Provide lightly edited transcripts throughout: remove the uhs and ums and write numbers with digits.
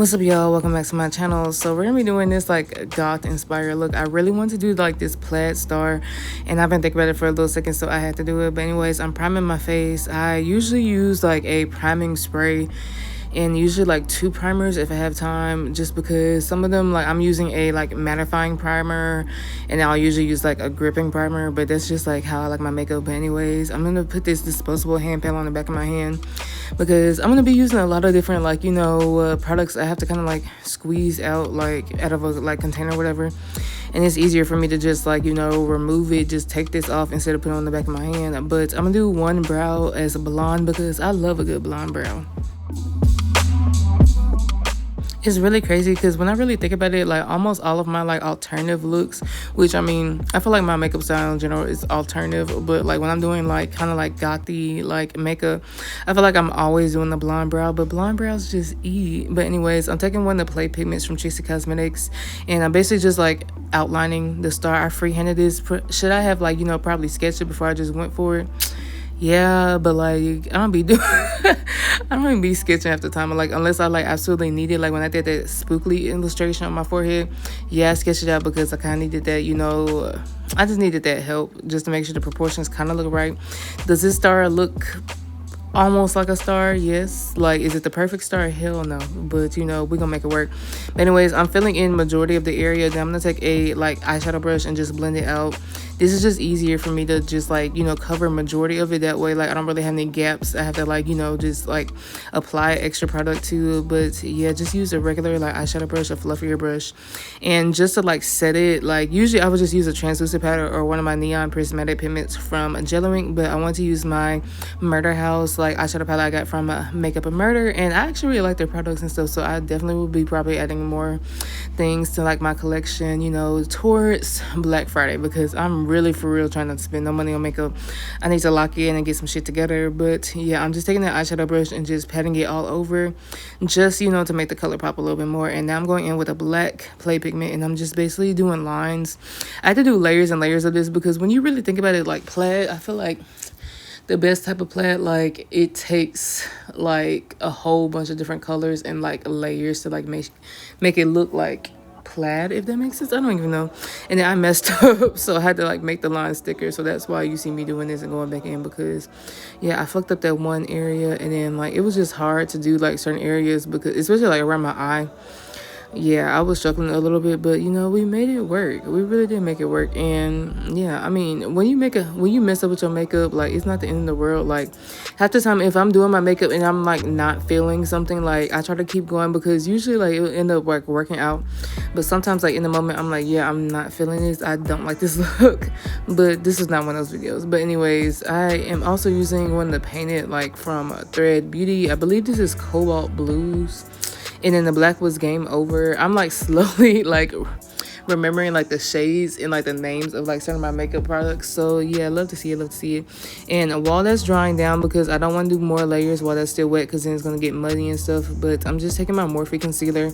What's up, y'all? Welcome back to my channel. So we're gonna be doing this like goth inspired look. I really want to do like this plaid star, and I've been thinking about it for a little second, so I had to do it. But anyways, I'm priming my face. I usually use like a priming spray and usually like 2 primers if I have time, just because some of them, like I'm using a like mattifying primer, and I'll usually use like a gripping primer, but that's just like how I like my makeup. But anyways, I'm gonna put this disposable hand panel on the back of my hand because I'm gonna be using a lot of different like products. I have to kind of like squeeze out like out of a like container or whatever, and it's easier for me to just like remove it, just take this off instead of putting it on the back of my hand. But I'm gonna do one brow as a blonde because I love a good blonde brow. It's really crazy because when I really think about it, like almost all of my like alternative looks, which I mean, I feel like my makeup style in general is alternative, but like when I'm doing like kind of like gothy like makeup, I feel like I'm always doing the blonde brow, but blonde brows just eat. But anyways, I'm taking one of the Plaid pigments from Cheesy Cosmetics, and I'm basically just like outlining the star. I freehanded this. Should I have like probably sketched it before I just went for it? Yeah, but like I don't be doing I don't even be sketching half the time. Like unless I like absolutely need it. Like when I did that spookly illustration on my forehead, yeah, I sketched it out because I kind of needed that. I just needed that help just to make sure the proportions kind of look right. Does this star look almost like a star? Yes. Like, is it the perfect star? Hell no. But we're gonna make it work. But anyways, I'm filling in majority of the area. Then I'm gonna take a like eyeshadow brush and just blend it out. This is just easier for me to just like cover majority of it. That way like I don't really have any gaps I have to like just like apply extra product to. But yeah, just use a regular like eyeshadow brush, a fluffier brush, and just to like set it, like usually I would just use a translucent powder or one of my neon prismatic pigments from Jello Ink, but I want to use my Murder House like eyeshadow palette I got from Makeup and Murder, and I actually really like their products and stuff, so I definitely will be probably adding more things to like my collection towards Black Friday, because I'm really for real trying not to spend no money on makeup. I need to lock in and get some shit together. But yeah, I'm just taking that eyeshadow brush and just patting it all over, just to make the color pop a little bit more. And now I'm going in with a black Plaid pigment, and I'm just basically doing lines. I had to do layers and layers of this because when you really think about it, like plaid, I feel like the best type of plaid, like it takes like a whole bunch of different colors and like layers to like make it look like plaid, if that makes sense. I don't even know. And then I messed up, so I had to like make the lines thicker. So that's why you see me doing this and going back in, because yeah, I fucked up that one area, and then like it was just hard to do like certain areas, because especially like around my eye. Yeah, I was struggling a little bit, but we made it work. We really did make it work. And yeah, I mean, when you mess up with your makeup, like it's not the end of the world. Like half the time if I'm doing my makeup and I'm like not feeling something, like I try to keep going, because usually like it'll end up like working out. But sometimes like in the moment I'm like, yeah, I'm not feeling this. I don't like this look. But this is not one of those videos. But anyways, I am also using one of the painted like from Thread Beauty. I believe this is Cobalt Blues. And then the black was Game Over. I'm like slowly like remembering like the shades and like the names of like certain of my makeup products. So yeah, love to see it. And while that's drying down, because I don't want to do more layers while that's still wet, because then it's gonna get muddy and stuff, but I'm just taking my Morphe concealer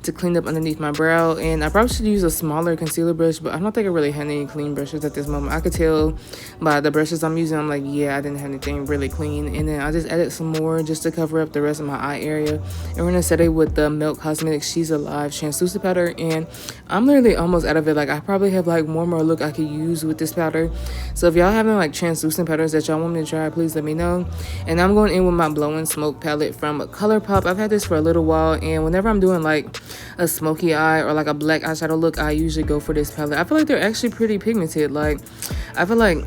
to clean up underneath my brow. And I probably should use a smaller concealer brush, but I don't think I really had any clean brushes at this moment. I could tell by the brushes I'm using, I'm like, yeah, I didn't have anything really clean. And then I just added some more just to cover up the rest of my eye area. And we're gonna set it with the Milk Cosmetics She's Alive translucent powder, and I'm literally almost out of it. Like I probably have like one more look I could use with this powder. So if y'all having like translucent powders that y'all want me to try, please let me know. And I'm going in with my Blow and Smoke palette from ColourPop. I've had this for a little while, and whenever I'm doing like a smoky eye or like a black eyeshadow look, I usually go for this palette. I feel like they're actually pretty pigmented. Like I feel like,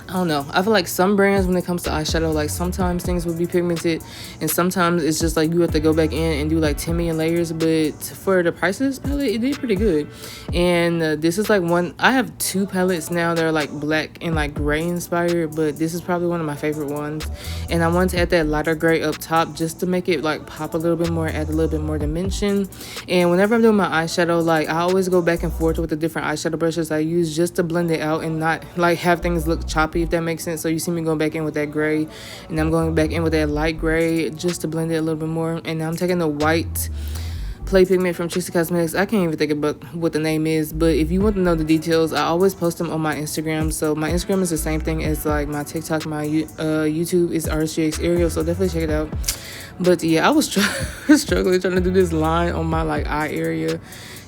I don't know. I feel like some brands, when it comes to eyeshadow, like sometimes things will be pigmented, and sometimes it's just like you have to go back in and do like 10 million layers. But for the price of this palette, it did pretty good. And this is like one, I have 2 palettes now that are like black and like gray inspired, but this is probably one of my favorite ones. And I wanted to add that lighter gray up top just to make it like pop a little bit more, add a little bit more dimension. And whenever I'm doing my eyeshadow, like I always go back and forth with the different eyeshadow brushes I use just to blend it out and not like have things look choppy, if that makes sense. So you see me going back in with that gray, and I'm going back in with that light gray just to blend it a little bit more. And now I'm taking the white Plaid pigment from Cheesy Cosmetics. I can't even think about what the name is, but if you want to know the details, I always post them on my Instagram. So my Instagram is the same thing as like my TikTok. My YouTube is RSGX Ariel, so definitely check it out. But yeah, I was struggling trying to do this line on my like eye area.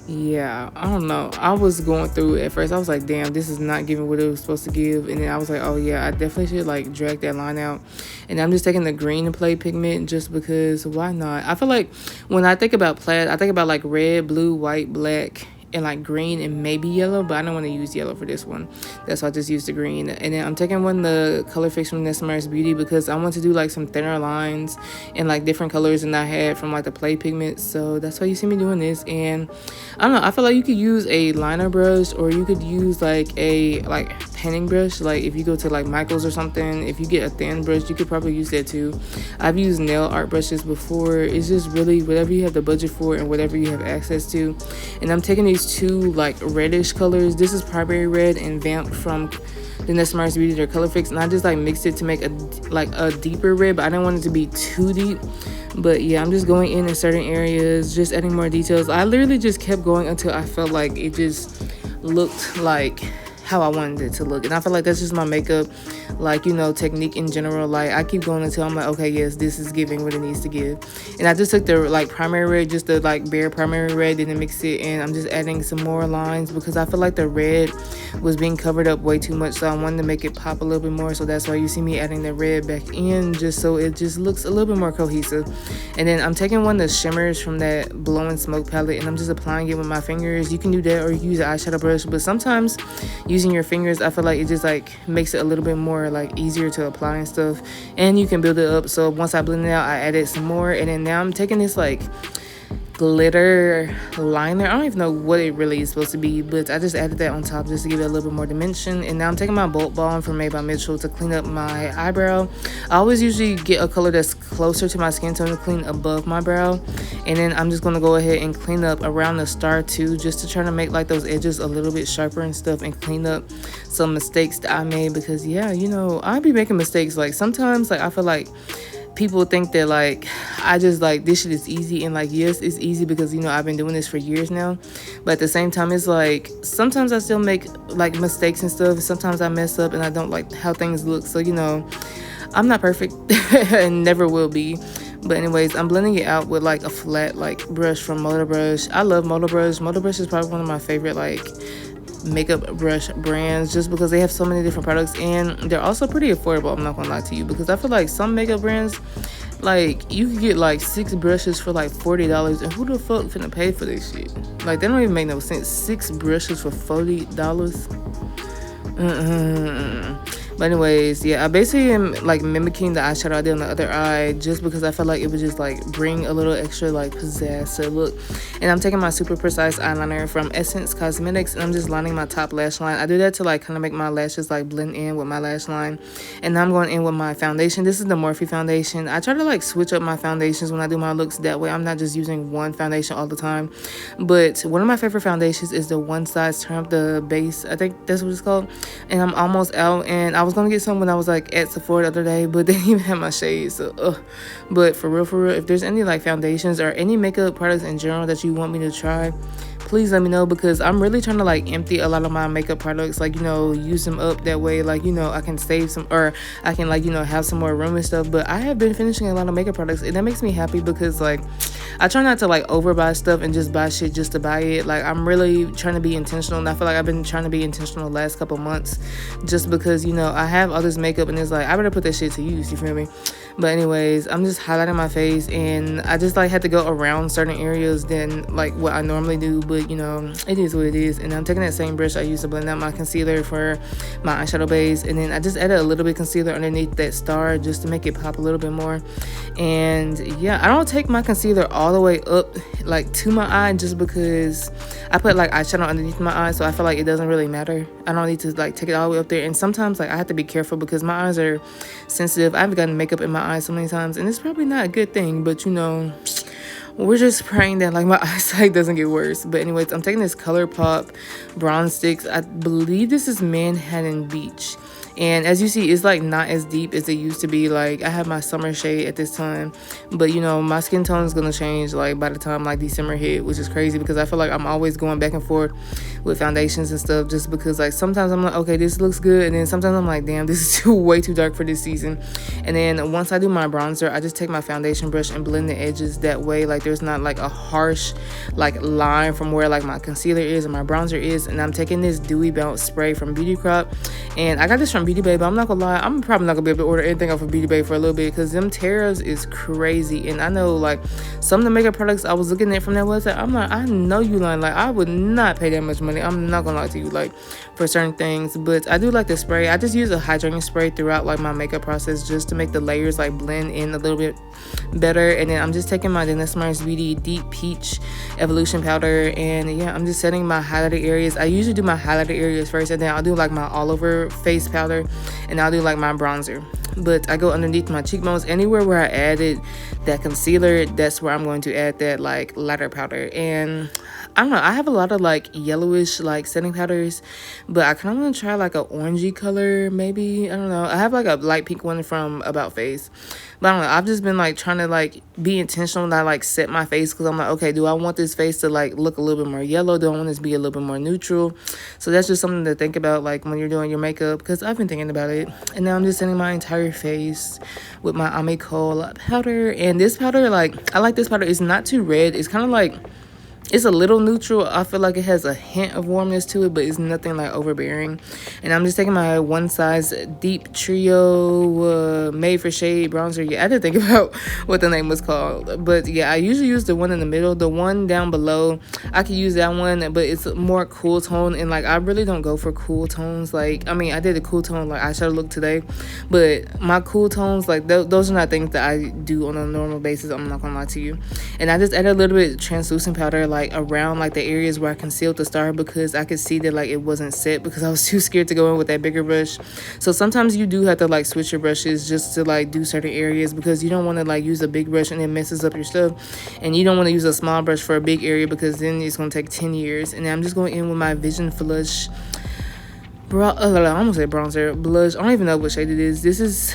Yeah, I don't know. I was going through it at first. I was like, damn, this is not giving what it was supposed to give. And then I was like, oh yeah, I definitely should like drag that line out. And I'm just taking the green and play pigment just because why not? I feel like when I think about plaid, I think about like red, blue, white, black, and like green and maybe yellow, but I don't want to use yellow for this one. That's why I just used the green. And then I'm taking one the color fix from Nesmers Beauty because I want to do like some thinner lines and like different colors than I had from like the play pigment. So that's why you see me doing this. And I don't know, I feel like you could use a liner brush or you could use like a like painting brush. Like if you go to like Michael's or something, if you get a thin brush, you could probably use that too. I've used nail art brushes before. It's just really whatever you have the budget for and whatever you have access to. And I'm taking these two like reddish colors. This is Primary Red and Vamp from the Nesmers Beauty, their color fix, and I just like mixed it to make a deeper red, but I didn't want it to be too deep. But yeah, I'm just going in certain areas, just adding more details. I literally just kept going until I felt like it just looked like how I wanted it to look. And I feel like that's just my makeup, like, you know, technique in general. Like, I keep going until I'm like, okay, yes, this is giving what it needs to give. And I just took the, like, primary red, just the, like, bare primary red, didn't mix it, and I'm just adding some more lines because I feel like the red was being covered up way too much, so I wanted to make it pop a little bit more. So that's why you see me adding the red back in, just so it just looks a little bit more cohesive. And then I'm taking one of the shimmers from that Blow and Smoke palette, and I'm just applying it with my fingers. You can do that or you can use an eyeshadow brush, but sometimes using your fingers, I feel like it just like makes it a little bit more like easier to apply and stuff, and you can build it up. So once I blend it out, I added some more, and then now I'm taking this like glitter liner. I don't even know what it really is supposed to be, but I just added that on top just to give it a little bit more dimension. And now I'm taking my Bolt Balm from Made by Mitchell to clean up my eyebrow. I always usually get a color that's closer to my skin tone to clean above my brow, and then I'm just going to go ahead and clean up around the star too, just to try to make like those edges a little bit sharper and stuff, and clean up some mistakes that I made. Because yeah, you know, I be making mistakes. Like sometimes like I feel like people think that like I just like this shit is easy, and like yes, it's easy because you know I've been doing this for years now, but at the same time it's like sometimes I still make like mistakes and stuff. Sometimes I mess up and I don't like how things look, so you know I'm not perfect and never will be. But anyways, I'm blending it out with like a flat like brush from Motor Brush. I love Motor Brush. Motor Brush is probably one of my favorite like makeup brush brands, just because they have so many different products and they're also pretty affordable. I'm not gonna lie to you, because I feel like some makeup brands, like you can get like 6 brushes for like $40, and who the fuck finna pay for this shit? Like that don't even make no sense. 6 brushes for $40. But anyways, yeah, I basically am like mimicking the eyeshadow I did on the other eye, just because I felt like it would just like bring a little extra like pizzazz to the look. And I'm taking my super precise eyeliner from Essence Cosmetics, and I'm just lining my top lash line. I do that to like kind of make my lashes like blend in with my lash line. And now I'm going in with my foundation. This is the Morphe foundation. I try to like switch up my foundations when I do my looks, that way I'm not just using one foundation all the time. But one of my favorite foundations is the One Size Turn Up the Base, I think that's what it's called. And I'm almost out, and I was gonna get some when I was like at Sephora the other day, but they didn't even have my shades, so but for real, if there's any like foundations or any makeup products in general that you want me to try, please let me know, because I'm really trying to like empty a lot of my makeup products, like, you know, use them up, that way like, you know, I can save some, or I can like, you know, have some more room and stuff. But I have been finishing a lot of makeup products, and that makes me happy, because like I try not to like overbuy stuff and just buy shit just to buy it. Like I'm really trying to be intentional, and I feel like I've been trying to be intentional the last couple months, just because, you know, I have all this makeup and it's like I better put that shit to use, you feel me? But anyways, I'm just highlighting my face, and I just like had to go around certain areas than like what I normally do, but you know, it is what it is. And I'm taking that same brush I used to blend out my concealer for my eyeshadow base, and then I just added a little bit of concealer underneath that star just to make it pop a little bit more. And yeah, I don't take my concealer all the way up like to my eye, just because I put like eyeshadow underneath my eye, so I feel like it doesn't really matter. I don't need to like take it all the way up there. And sometimes like I have to be careful because my eyes are sensitive. I've gotten makeup in my eyes so many times, and it's probably not a good thing, but you know, we're just praying that like my eyesight doesn't get worse. But anyways, I'm taking this ColourPop bronze sticks. I believe this is Manhattan Beach, And as you see, it's like not as deep as it used to be. Like I have my summer shade at this time, but you know, my skin tone is gonna change like by the time like December hit, which is crazy because I feel like I'm always going back and forth with foundations and stuff, just because like sometimes I'm like, okay, this looks good, and then sometimes I'm like, damn, this is way too dark for this season. And then once I do my bronzer, I just take my foundation brush and blend the edges. That way like there's not like a harsh like line from where like my concealer is and my bronzer is. And I'm taking this dewy bounce spray from Beauty Crop, and I got this from Beauty Bay, but I'm not gonna lie, I'm probably not gonna be able to order anything off of Beauty Bay for a little bit because them tariffs is crazy. And I know like some of the makeup products I was looking at from that website, I'm like, I know you lying. Like I would not pay that much money, I'm not gonna lie to you, like for certain things. But I do like the spray. I just use a hydrating spray throughout like my makeup process just to make the layers like blend in a little bit better. And then I'm just taking my Dennis Mars Beauty Deep Peach Evolution powder, and yeah, I'm just setting my highlighter areas. I usually do my highlighter areas first, and then I'll do like my all over face powder, and I'll do like my bronzer. But I go underneath my cheekbones. Anywhere where I added that concealer, that's where I'm going to add that like lighter powder. And I don't know, I have a lot of like yellowish like setting powders, but I kind of want to try like a orangey color maybe. I don't know, I have like a light pink one from About Face, but I don't know, I've just been like trying to like be intentional that I like set my face, because I'm like, okay, do I want this face to like look a little bit more yellow? Do I want this to be a little bit more neutral? So that's just something to think about like when you're doing your makeup, because I've been thinking about it. And now I'm just setting my entire face with my Ame Kohl powder. And this powder, like I like this powder, it's not too red, it's kind of like, it's a little neutral. I feel like it has a hint of warmness to it, but it's nothing like overbearing. And I'm just taking my One Size Deep Trio Made for Shade bronzer. Yeah, I didn't think about what the name was called, but yeah, I usually use the one in the middle. The one down below, I could use that one, but it's more cool tone, and like I really don't go for cool tones. Like I mean, I did a cool tone like eyeshadow look today, but my cool tones, like those are not things that I do on a normal basis, I'm not gonna lie to you. And I just added a little bit of translucent powder like around like the areas where I concealed the star, because I could see that like it wasn't set, because I was too scared to go in with that bigger brush. So sometimes you do have to like switch your brushes just to like do certain areas, because you don't want to like use a big brush and it messes up your stuff, and you don't want to use a small brush for a big area, because then it's going to take 10 years. And I'm just going in with my Vision Flush I almost said bronzer, blush. I don't even know what shade it is. This is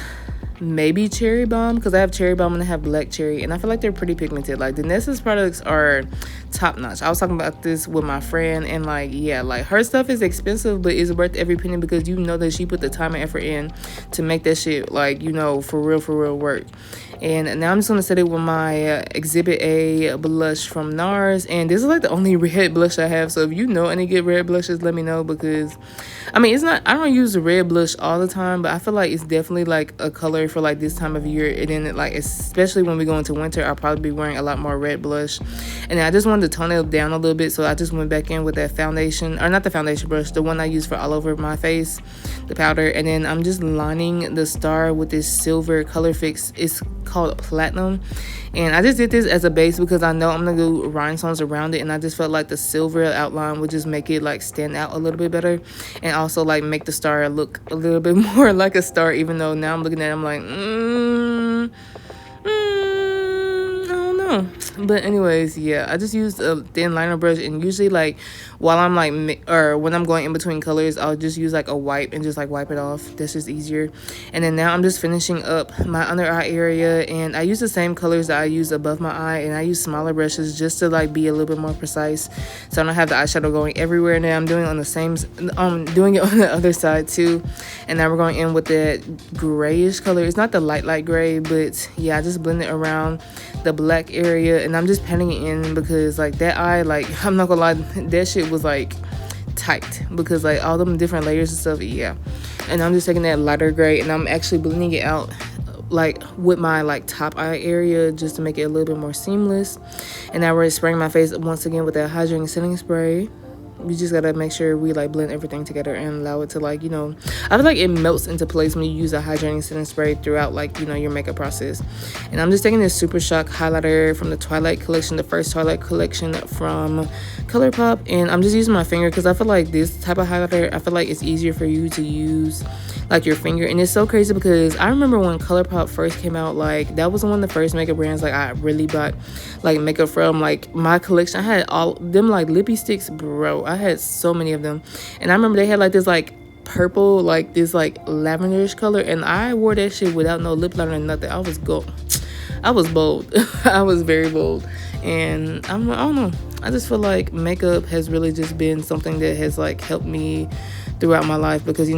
maybe Cherry Bomb, because I have Cherry Bomb and I have Black Cherry, and I feel like they're pretty pigmented. Like the Nessa's products are top notch. I was talking about this with my friend, and like yeah, like her stuff is expensive, but it's worth every penny, because you know that she put the time and effort in to make that shit like, you know, for real work. And now I'm just gonna set it with my Exhibit A blush from NARS, and this is like the only red blush I have. So if you know any good red blushes, let me know, because I mean, it's not, I don't use the red blush all the time, but I feel like it's definitely like a color for like this time of year. And then like especially when we go into winter, I'll probably be wearing a lot more red blush. And I just wanted to tone it down a little bit, so I just went back in with that foundation, or not the foundation brush, the one I use for all over my face, the powder. And then I'm just lining the star with this silver color fix. It's called Platinum, and I just did this as a base because I know I'm gonna do rhinestones around it, and I just felt like the silver outline would just make it like stand out a little bit better, and also like make the star look a little bit more like a star, even though now I'm looking at it, I'm like I don't know. But anyways, yeah, I just used a thin liner brush, and usually like while I'm like or when I'm going in between colors, I'll just use like a wipe and just like wipe it off. That's just easier. And then now I'm just finishing up my under eye area, and I use the same colors that I use above my eye, and I use smaller brushes just to like be a little bit more precise, so I don't have the eyeshadow going everywhere. Now I'm doing it on the same doing it on the other side too. And now we're going in with that grayish color. It's not the light gray, but yeah, I just blend it around the black area, and I'm just patting it in, because like that eye, like I'm not gonna lie, that shit was like tight, because like all them different layers and stuff. Yeah. And I'm just taking that lighter gray, and I'm actually blending it out like with my like top eye area, just to make it a little bit more seamless. And now we're spraying my face once again with that hydrating setting spray. We just gotta make sure we like blend everything together and allow it to like, you know, I feel like it melts into place when you use a hydrating setting spray throughout like, you know, your makeup process. And I'm just taking this Super Shock highlighter from the Twilight collection, the first Twilight collection from ColourPop, and I'm just using my finger, because I feel like this type of highlighter, I feel like it's easier for you to use like your finger. And it's so crazy, because I remember when ColourPop first came out, like that was one of the first makeup brands like I really bought like makeup from. Like my collection, I had all them like lippy sticks, bro. I had so many of them. And I remember they had like this like purple, like this like lavenderish color, and I wore that shit without no lip liner or nothing. I was bold. I was very bold. And I don't know. I just feel like makeup has really just been something that has like helped me throughout my life, because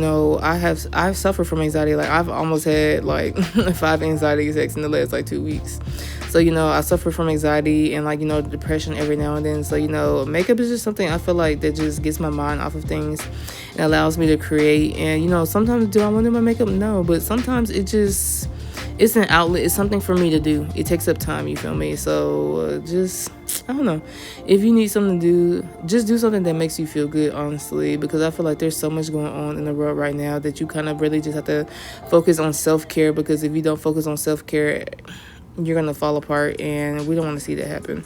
I've suffered from anxiety. Like I've almost had like 5 anxiety attacks in the last like 2 weeks. So I suffer from anxiety and like depression every now and then. So makeup is just something I feel like that just gets my mind off of things and allows me to create. And sometimes, do I want to do my makeup? No, but sometimes it's an outlet. It's something for me to do. It takes up time, you feel me? So just, I don't know, if you need something to do, just do something that makes you feel good, honestly, because I feel like there's so much going on in the world right now that you kind of really just have to focus on self-care, because if you don't focus on self-care, you're gonna fall apart, and we don't want to see that happen.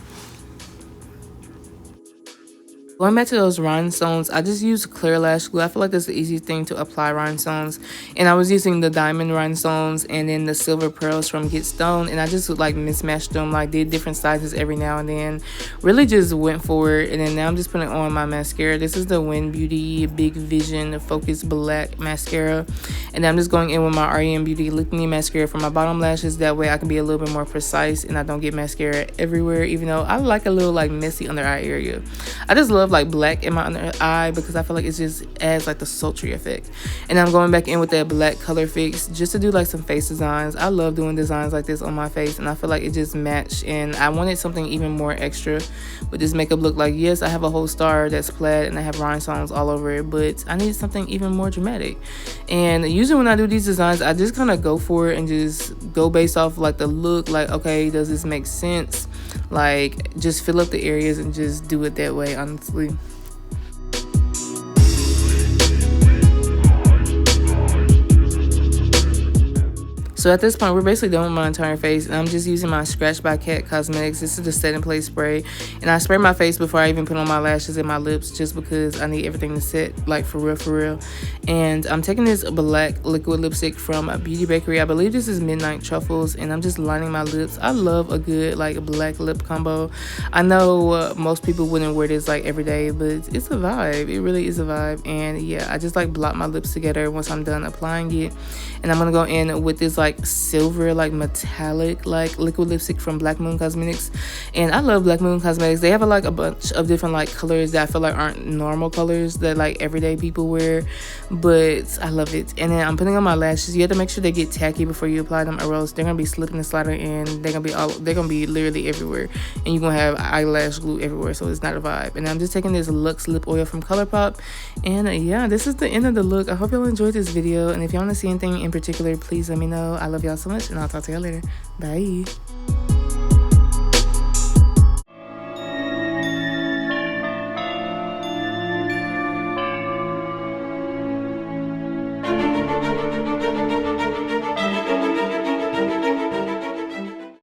Going back to those rhinestones, I just used clear lash glue. I feel like that's the easiest thing to apply rhinestones. And I was using the diamond rhinestones and then the silver pearls from Get Stone. And I just like mismatched them, like did different sizes every now and then. Really just went for it. And then now I'm just putting on my mascara. This is the Win Beauty Big Vision Focus Black Mascara. And I'm just going in with my REM Beauty Lifting Mascara for my bottom lashes. That way I can be a little bit more precise and I don't get mascara everywhere. Even though I like a little like messy under eye area. I just love like black in my under eye because I feel like it just adds like the sultry effect. And I'm going back in with that black color fix just to do like some face designs. I love doing designs like this on my face, and I feel like it just matched, and I wanted something even more extra with this makeup look. Like, yes, I have a whole star that's plaid and I have rhinestones all over it, but I need something even more dramatic. And usually when I do these designs, I just kind of go for it and just go based off like the look, like, okay, does this make sense? Like, just fill up the areas and just do it that way, honestly. So at this point, we're basically done with my entire face, and I'm just using my Scratch by Cat Cosmetics. This is the set in place spray, and I spray my face before I even put on my lashes and my lips, just because I need everything to set, like for real. And I'm taking this black liquid lipstick from Beauty Bakery. I believe this is Midnight Truffles, and I'm just lining my lips. I love a good like black lip combo. I know most people wouldn't wear this like every day, but it's a vibe. It really is a vibe. And yeah, I just like blot my lips together once I'm done applying it, and I'm gonna go in with this like silver like metallic like liquid lipstick from Black Moon Cosmetics. And I love Black Moon Cosmetics. They have a bunch of different like colors that I feel like aren't normal colors that like everyday people wear, but I love it. And then I'm putting on my lashes. You have to make sure they get tacky before you apply them, or else they're gonna be slipping and sliding, and they're gonna be literally everywhere, and you're gonna have eyelash glue everywhere, so it's not a vibe. And I'm just taking this Luxe lip oil from ColourPop, and yeah, this is the end of the look. I hope y'all enjoyed this video, and if y'all want to see anything in particular, please let me know. I love y'all so much, and I'll talk to y'all later. Bye.